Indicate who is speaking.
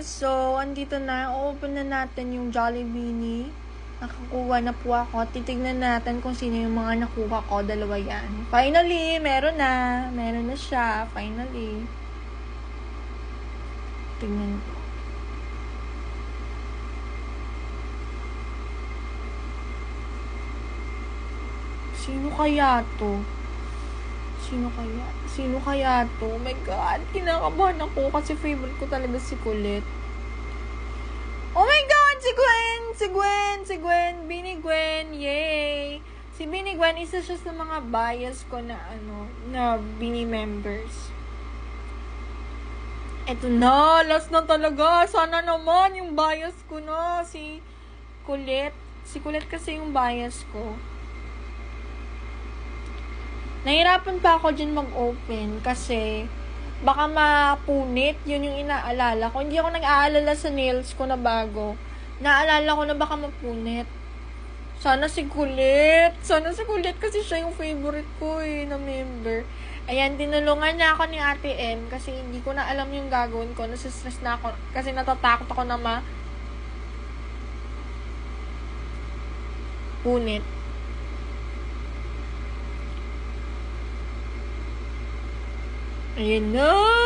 Speaker 1: guys, so andito na, open na natin yung Jollibee. Nakakuha na po ako. Titignan natin kung sino yung mga nakuha ko. Dalawa yan. Finally, meron na. Meron na siya. Finally. Tingnan ko. Sino kaya to? Sino kaya to? Oh my God, kinakabahan ako kasi favorite ko talaga si Kulit. Oh my God, si Gwen, Bini Gwen, yay! Si Bini Gwen, isa siya sa mga bias ko na na Bini members. Eto na, last na talaga. Sana naman yung bias ko na, si Kulit. Si Kulit kasi yung bias ko. Nahirapan pa ako dyan mag-open kasi baka mapunit. Yun yung inaalala ko. Hindi ako nag-aalala sa nails ko na bago. Naalala ko na baka mapunit. Sana si Kulit kasi siya yung favorite ko na member. Ayan, tinulungan niya ako ni Ate M kasi hindi ko na alam yung gagawin ko. Nasistress na ako kasi natatakot ako na punit. Ayan na!